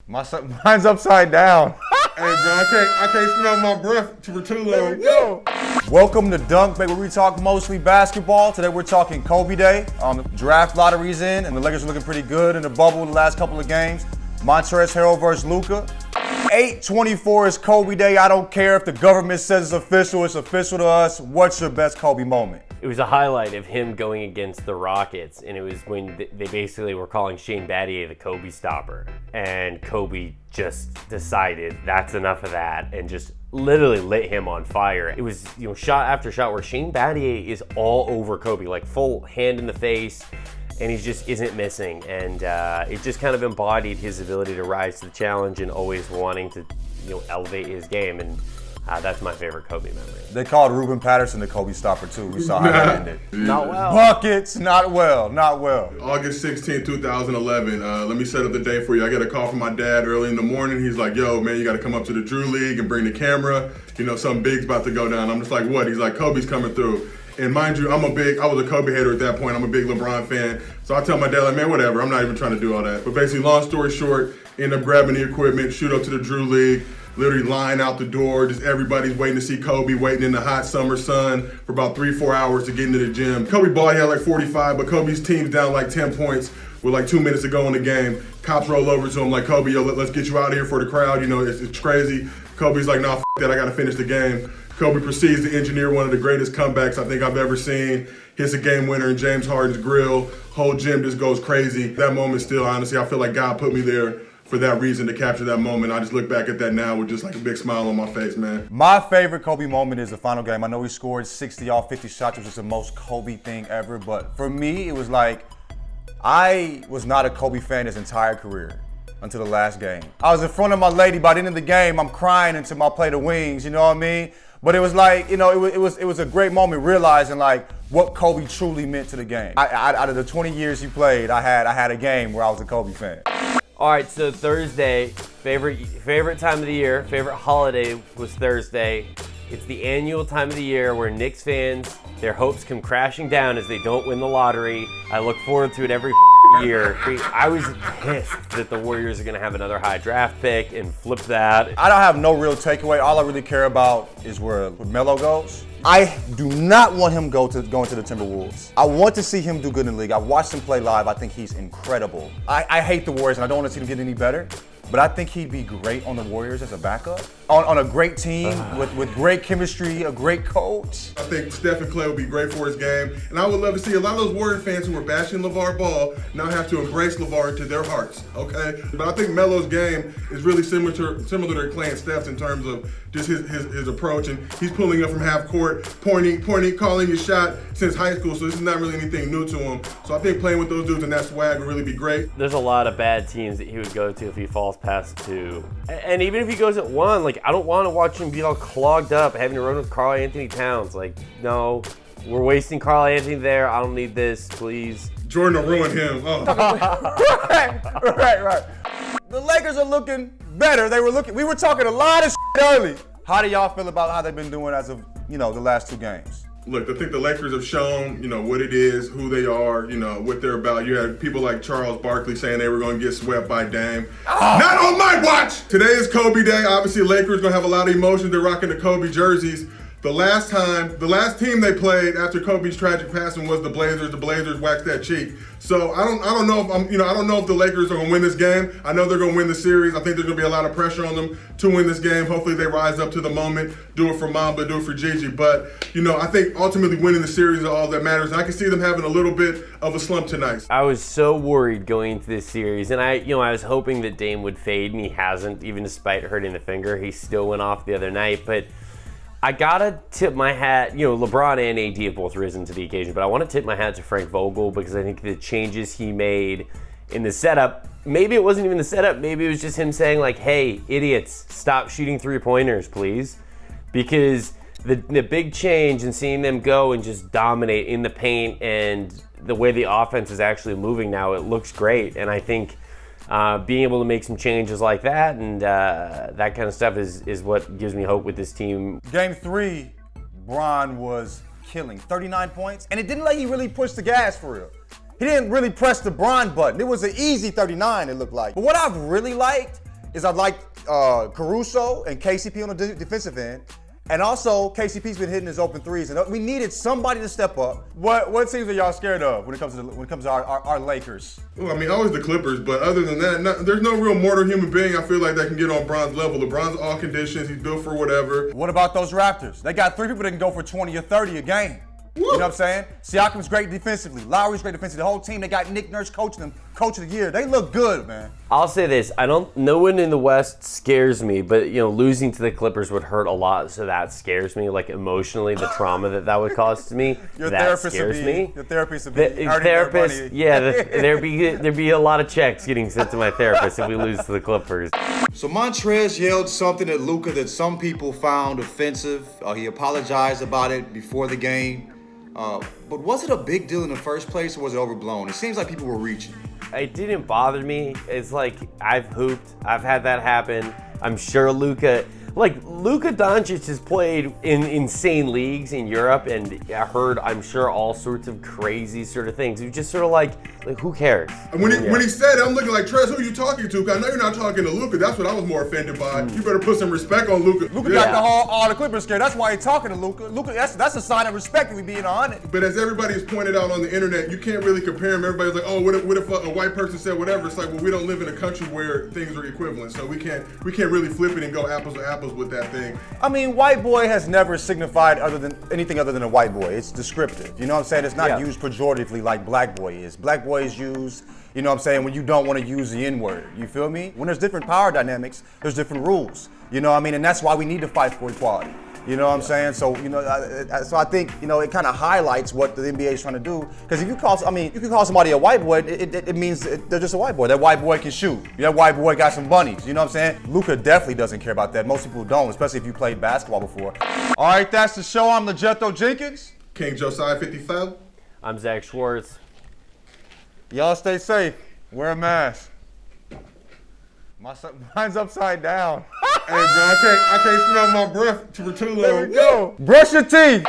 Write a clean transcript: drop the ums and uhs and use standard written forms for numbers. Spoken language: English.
Mine's upside down. Hey, bro, I can't smell my breath for too long. Yo. Welcome to Dunk Bait, where we talk mostly basketball. Today we're talking Kobe Day. The draft lottery's in, and the Lakers are looking pretty good in the bubble the last couple of games. Trez versus Luka. 8/24 is Kobe Day. I don't care if the government says it's official to us. What's your best Kobe moment? It was a highlight of him going against the Rockets, and it was when they basically were calling Shane Battier the Kobe stopper. And Kobe just decided that's enough of that and just literally lit him on fire. It was, shot after shot where Shane Battier is all over Kobe, like full hand in the face, and he just isn't missing. And it just kind of embodied his ability to rise to the challenge and always wanting to, elevate his game. And that's my favorite Kobe memory. They called Ruben Patterson the Kobe stopper too. We saw how that ended. Not well. Buckets, not well. August 16, 2011. Let me set up the day for you. I get a call from my dad early in the morning. He's like, yo, man, you got to come up to the Drew League and bring the camera. Something big's about to go down. I'm just like, what? He's like, Kobe's coming through. And mind you, I was a Kobe hater at that point. I'm a big LeBron fan. So I tell my dad, like, man, whatever. I'm not even trying to do all that. But basically, long story short, end up grabbing the equipment, shoot up to the Drew League, literally line out the door. Just everybody's waiting to see Kobe, waiting in the hot summer sun for about 3-4 hours to get into the gym. Kobe ball, he had like 45, but Kobe's team's down like 10 points with like 2 minutes to go in the game. Cops roll over to him like, Kobe, yo, let's get you out of here for the crowd. It's crazy. Kobe's like, nah, that, I got to finish the game. Kobe proceeds to engineer one of the greatest comebacks I think I've ever seen. Hits a game winner in James Harden's grill. Whole gym just goes crazy. That moment still, honestly, I feel like God put me there for that reason, to capture that moment. I just look back at that now with just like a big smile on my face, man. My favorite Kobe moment is the final game. I know he scored 60 off 50 shots, which is the most Kobe thing ever. But for me, it was like, I was not a Kobe fan his entire career until the last game. I was in front of my lady. By the end of the game, I'm crying until my plate of wings, you know what I mean? But it was like, it was a great moment realizing like what Kobe truly meant to the game. Out of the 20 years he played, I had a game where I was a Kobe fan. All right, so Thursday, favorite time of the year, favorite holiday was Thursday. It's the annual time of the year where Knicks fans, their hopes come crashing down as they don't win the lottery. I look forward to it every year. I was pissed that the Warriors are going to have another high draft pick and flip that. I don't have no real takeaway. All I really care about is where Melo goes. I do not want him going to the Timberwolves. I want to see him do good in the league. I watched him play live. I think he's incredible. I hate the Warriors, and I don't want to see them get any better. But I think he'd be great on the Warriors as a backup. On a great team with great chemistry, a great coach. I think Steph and Clay would be great for his game. And I would love to see a lot of those Warrior fans who were bashing LeVar Ball now have to embrace LeVar into their hearts, okay? But I think Melo's game is really similar to Clay and Steph's in terms of just his approach. And he's pulling up from half court, pointing, calling his shot since high school. So this is not really anything new to him. So I think playing with those dudes and that swag would really be great. There's a lot of bad teams that he would go to if he falls past 2. And even if he goes at 1, like, I don't want to watch him be all clogged up, having to run with Karl Anthony Towns. Like, no, we're wasting Karl Anthony there. I don't need this, please. Jordan will ruin him. Oh. Right. The Lakers are looking better. We were talking a lot of shit early. How do y'all feel about how they've been doing as of, the last 2 games? Look, I think the Lakers have shown, what it is, who they are, what they're about. You had people like Charles Barkley saying they were going to get swept by Dame. Not on my watch! Today is Kobe Day. Obviously, Lakers going to have a lot of emotion. They're rocking the Kobe jerseys. The last team they played after Kobe's tragic passing was the Blazers. The Blazers waxed that cheek. So I don't know if I don't know if the Lakers are going to win this game. I know they're going to win the series. I think there's going to be a lot of pressure on them to win this game. Hopefully they rise up to the moment, do it for Mamba, do it for Gigi. But I think ultimately winning the series is all that matters. And I can see them having a little bit of a slump tonight. I was so worried going into this series, and I was hoping that Dame would fade, and he hasn't, even despite hurting the finger. He still went off the other night, but I gotta tip my hat, LeBron and AD have both risen to the occasion, but I want to tip my hat to Frank Vogel because I think the changes he made in the setup, maybe it wasn't even the setup, maybe it was just him saying like, hey, idiots, stop shooting 3-pointers, please. Because the big change in seeing them go and just dominate in the paint and the way the offense is actually moving now, it looks great. And I think being able to make some changes like that and that kind of stuff is what gives me hope with this team. Game 3, Bron was killing, 39 points, and it didn't let you really push the gas for real. He didn't really press the Bron button. It was an easy 39, it looked like. But what I've really liked is I like Caruso and KCP on the defensive end. And also, KCP's been hitting his open threes, and we needed somebody to step up. What teams are y'all scared of when it comes to our Lakers? Well, I mean, always the Clippers, but other than that, there's no real mortal human being I feel like that can get on Bron's level. LeBron's all conditions, he's built for whatever. What about those Raptors? They got 3 people that can go for 20 or 30 a game. Woo. You know what I'm saying? Siakam's great defensively. Lowry's great defensively. The whole team, they got Nick Nurse coaching them, coach of the year. They look good, man. I'll say this: no one in the West scares me, but losing to the Clippers would hurt a lot, so that scares me. Like emotionally, the trauma that would cause to me, that scares me. Your therapist would be therapist, yeah. There'd be a lot of checks getting sent to my therapist if we lose to the Clippers. So Montrez yelled something at Luka that some people found offensive. He apologized about it before the game. But was it a big deal in the first place, or was it overblown? It seems like people were reaching. It didn't bother me. It's like I've hooped. I've had that happen. I'm sure Luka Doncic has played in insane leagues in Europe, and I heard, I'm sure, all sorts of crazy sort of things. It's just sort of like who cares? And when he said it, I'm looking like, Trez, who are you talking to? Because I know you're not talking to Luka. That's what I was more offended by. You better put some respect on Luka. Luka got all the Clippers scared. That's why he's talking to Luka. Luka, that's a sign of respect if we being on it. But as everybody's pointed out on the internet, you can't really compare them. Everybody's like, oh, what if a white person said whatever? It's like, well, we don't live in a country where things are equivalent, so we can't really flip it and go apples to apples with that thing. I mean, white boy has never signified anything other than a white boy. It's descriptive. You know what I'm saying? It's not used pejoratively like black boy is. Black boy is used, you know what I'm saying, when you don't want to use the N-word. You feel me? When there's different power dynamics, there's different rules. You know what I mean? And that's why we need to fight for equality. You know what I'm saying? So, so I think, it kind of highlights what the NBA is trying to do. Because if you call somebody a white boy, it means they're just a white boy. That white boy can shoot. That white boy got some bunnies. You know what I'm saying? Luka definitely doesn't care about that. Most people don't, especially if you played basketball before. All right, that's the show. I'm Legetto Jenkins. King Josiah 55. I'm Zach Schwartz. Y'all stay safe. Wear a mask. Mine's upside down. Hey, bro, I can't smell my breath for too long. There we go. Brush your teeth.